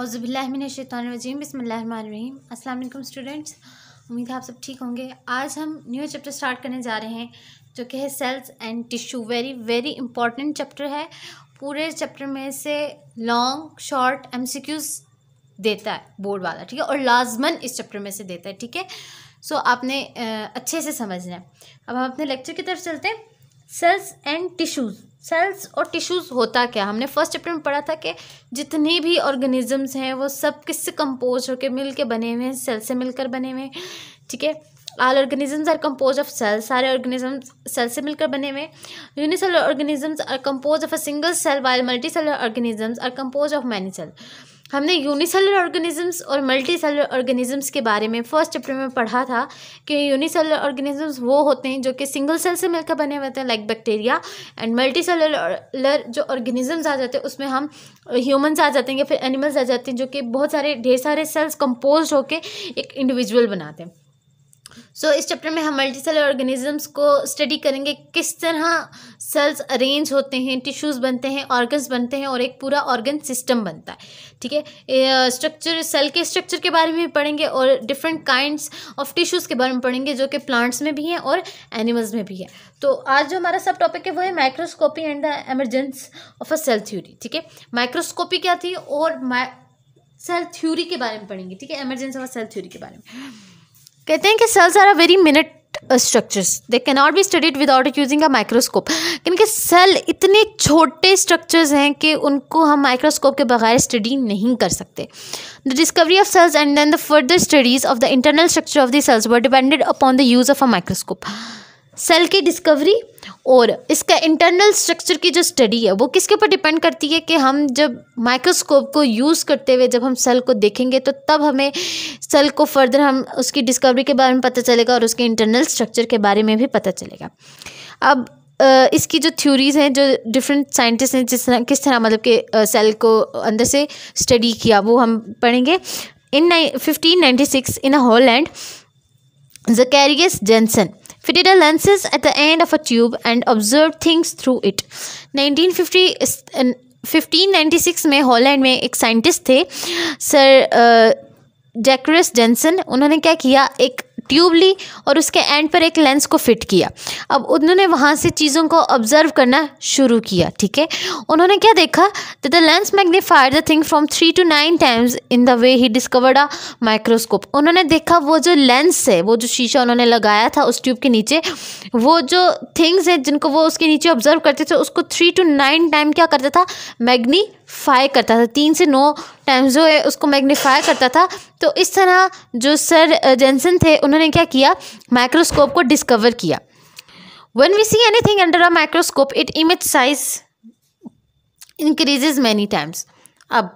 औज़ुबिल्लाहिमिनश्शैतानिर्रजीम बिस्मिल्लाहिर्रहमानिर्रहीम। अस्सलाम वालेकुम स्टूडेंट्स, उम्मीद है आप सब ठीक होंगे। आज हम न्यू चैप्टर स्टार्ट करने जा रहे हैं जो कि है cells and tissue. Very very important chapter है। पूरे चैप्टर में से लॉन्ग शॉर्ट एमसीक्यूज देता है बोर्ड वाला, ठीक है, और लाजमन इस चैप्टर में से देता है, ठीक है। सो आपने अच्छे से समझना है। अब हम अपने लेक्चर की तरफ चलते हैं। Cells and tissues. सेल्स और टिश्यूज़ होता क्या, हमने फर्स्ट चैप्टर में पढ़ा था कि जितने भी ऑर्गेनिजम्स हैं वो सब किससे कंपोज होकर मिल के बने हुए हैं, सेल से मिलकर बने हुए हैं, ठीक है। All organisms are composed of cell, सारे ऑर्गेनिजम्स सेल से मिलकर बने हुए हैं। Unicellular organisms are composed of a single cell while multicellular organisms are composed of many cell. हमने यूनिसेलुलर ऑर्गेनिजम्स और मल्टी सेलुलर ऑर्गेनिजम्स के बारे में फर्स्ट चैप्टर में पढ़ा था कि यूनिसेलुलर ऑर्गेनिजम्स वो होते हैं जो कि सिंगल सेल से मिलकर बने हुए होते हैं, like bacteria, and multi cellular जो ऑर्गेनिजम्स आ जाते हैं उसमें हम ह्यूमंस आ जाते हैं या फिर एनिमल्स आ जाते हैं जो कि बहुत सारे ढेर सारे सेल्स कंपोज होकर एक इंडिविजुअल बनाते हैं। सो इस चैप्टर में हम मल्टी सेलुलर ऑर्गेनिजम्स को स्टडी करेंगे, किस तरह सेल्स अरेंज होते हैं, टिश्यूज़ बनते हैं, ऑर्गन्स बनते हैं और एक पूरा ऑर्गन सिस्टम बनता है, ठीक है। स्ट्रक्चर, सेल के स्ट्रक्चर के बारे में भी पढ़ेंगे और डिफरेंट काइंड्स ऑफ टिश्यूज़ के बारे में पढ़ेंगे जो कि प्लांट्स में भी हैं और एनिमल्स में भी है। तो आज जो हमारा सब टॉपिक है वो है microscopy and the emergence of a cell theory, ठीक है। माइक्रोस्कोपी क्या थी और सेल थ्योरी के बारे में पढ़ेंगे, ठीक है, emergence of a cell theory के बारे में। कहते हैं कि cells are a very minute structures, they can not be studied without using a microscope. क्योंकि सेल इतने छोटे स्ट्रक्चर्स हैं कि उनको हम माइक्रोस्कोप के बगैर स्टडी नहीं कर सकते। The discovery of cells and then the further studies of the internal structure of the cells were depended upon the use of a microscope. Cell की डिस्कवरी और इसका इंटरनल स्ट्रक्चर की जो स्टडी है वो किसके ऊपर डिपेंड करती है कि हम जब माइक्रोस्कोप को यूज़ करते हुए जब हम सेल को देखेंगे तो तब हमें सेल को फर्दर हम उसकी डिस्कवरी के बारे में पता चलेगा और उसके इंटरनल स्ट्रक्चर के बारे में भी पता चलेगा। अब इसकी जो थ्योरीज हैं, जो डिफरेंट साइंटिस्ट हैं किस तरह मतलब कि सेल को अंदर से स्टडी किया वो हम पढ़ेंगे। In 1596 in Holland Zacharias Janssen fitted a lenses at the end of a tube and observed things through it. 1596 में हॉलैंड में एक साइंटिस्ट थे सर जैकरियस जेनसन। उन्होंने क्या किया, एक ट्यूब ली और उसके एंड पर एक लेंस को फिट किया। अब उन्होंने वहाँ से चीज़ों को ऑब्जर्व करना शुरू किया, ठीक है। उन्होंने क्या देखा, the lens magnified the thing from 3 to 9 times in the way he discovered a microscope. उन्होंने देखा वो जो लेंस है, वो जो शीशा उन्होंने लगाया था उस ट्यूब के नीचे, वो जो थिंग्स हैं जिनको वो उसके नीचे ऑब्जर्व करते थे उसको 3 to 9 टाइम क्या करता था, मैग्नीफाई करता था। 3 से 9 टाइम्स जो है उसको मैग्नीफाई करता था। तो इस तरह जो सर जेनसन थे उन्होंने क्या किया, माइक्रोस्कोप को डिस्कवर किया। When we see anything under a microscope, its image size increases many times. अब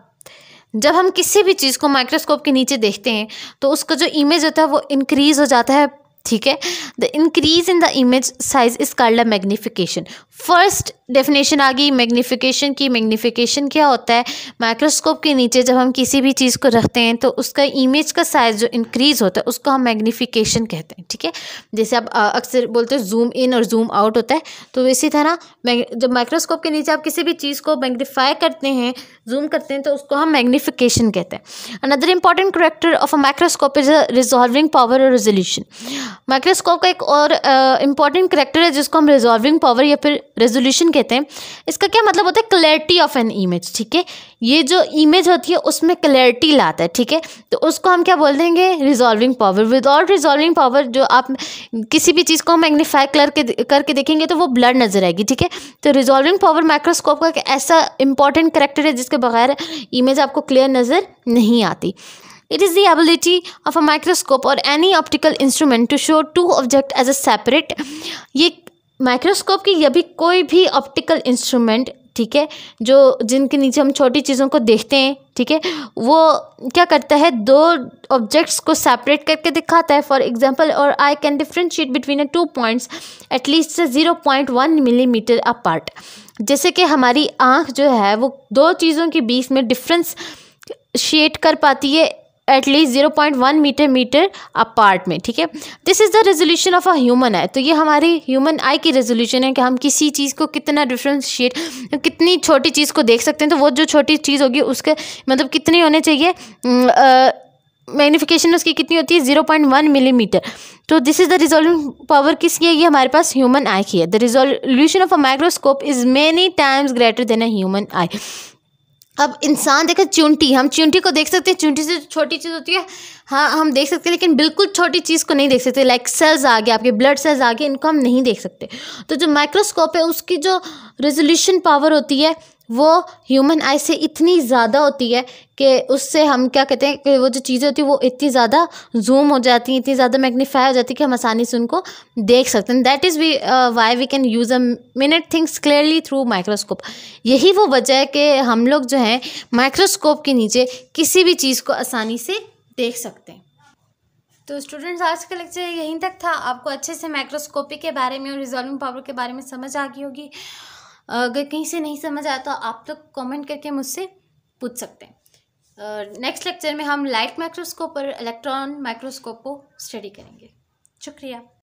जब हम किसी भी चीज़ को माइक्रोस्कोप के नीचे देखते हैं तो उसका जो इमेज होता है वो इंक्रीज हो जाता है, ठीक है। The increase in the image size is called a magnification. First definition आ गई मैग्निफिकेशन की। मैग्निफिकेशन क्या होता है, माइक्रोस्कोप के नीचे जब हम किसी भी चीज़ को रखते हैं तो उसका इमेज का साइज जो इंक्रीज होता है उसको हम मैग्निफिकेशन कहते हैं, ठीक है। जैसे आप अक्सर बोलते हैं जूम इन और जूम आउट होता है, तो इसी तरह जब माइक्रोस्कोप के नीचे आप किसी भी चीज़ को मैग्नीफाई करते हैं, जूम करते हैं, तो उसको हम मैग्निफिकेशन कहते हैं। Another important character of a microscope is a resolving power और रेजोल्यूशन। माइक्रोस्कोप का एक और इम्पॉर्टेंट कैरेक्टर है जिसको हम रिजॉल्विंग पावर या फिर रेजोल्यूशन कहते हैं। इसका क्या मतलब होता है, क्लैरिटी ऑफ एन इमेज, ठीक है। ये जो इमेज होती है उसमें क्लैरिटी लाता है, ठीक है, तो उसको हम क्या बोल देंगे, resolving power. Without resolving power जो आप किसी भी चीज़ को मैग्नीफाई करके देखेंगे तो वो ब्लर नजर आएगी, ठीक है। तो रिजॉल्विंग पावर माइक्रोस्कोप का एक ऐसा इंपॉर्टेंट कैरेक्टर है जिसके बगैर इमेज आपको क्लियर नज़र नहीं आती। It is the ability of a microscope or any optical instrument to show two objects as a separate. ये माइक्रोस्कोप की या भी कोई भी ऑप्टिकल इंस्ट्रूमेंट, ठीक है, जो जिनके नीचे हम छोटी चीज़ों को देखते हैं, ठीक है, वो क्या करता है, दो ऑब्जेक्ट्स को सेपरेट करके दिखाता है। फॉर एग्जांपल, और I can differentiate between 2 points at least 0.1 millimeter apart. जैसे कि हमारी आँख जो है वो दो चीज़ों के बीच में डिफरेंस शेड कर पाती है एटलीस्ट 0.1 मीटर अपार्ट में, ठीक है। This is the resolution of a human आई। तो ये हमारी ह्यूमन आई की रेजोल्यूशन है कि हम किसी चीज़ को कितना डिफ्रेंशिएट, कितनी छोटी चीज़ को देख सकते हैं। तो वो जो छोटी चीज़ होगी उसके मतलब कितनी होने चाहिए, मैग्नीफिकेशन उसकी कितनी होती है, 0.1 मिलीमीटर। तो this is the resolving power किसकी है, ये हमारे पास ह्यूमन आई की है। The resolution of a microscope is many times greater than a human आई। अब इंसान देखो चींटी, हम चींटी को देख सकते हैं, चींटी से छोटी चीज़ होती है, हाँ हम देख सकते हैं, लेकिन बिल्कुल छोटी चीज़ को नहीं देख सकते। लाइक सेल्स आ गए, आपके ब्लड सेल्स आ गए, इनको हम नहीं देख सकते। तो जो माइक्रोस्कोप है उसकी जो रेजोल्यूशन पावर होती है वो ह्यूमन आई से इतनी ज़्यादा होती है कि उससे हम क्या कहते हैं कि वो जो चीज़ें होती है वो इतनी ज़्यादा जूम हो जाती हैं, इतनी ज़्यादा मैग्नीफाई हो जाती है कि हम आसानी से उनको देख सकते हैं। That is why we can use a minute things clearly through microscope. यही वो वजह है कि हम लोग जो है माइक्रोस्कोप के नीचे किसी भी चीज़ को आसानी से देख सकते हैं। तो स्टूडेंट्स, आज का लेक्चर यहीं तक था। आपको अच्छे से माइक्रोस्कोपी के बारे में और रिजॉल्विंग पावर के बारे में समझ आ गई होगी। अगर कहीं से नहीं समझ आया तो आप लोग कमेंट करके मुझसे पूछ सकते हैं। नेक्स्ट लेक्चर में हम लाइट माइक्रोस्कोप और इलेक्ट्रॉन माइक्रोस्कोप को स्टडी करेंगे। शुक्रिया।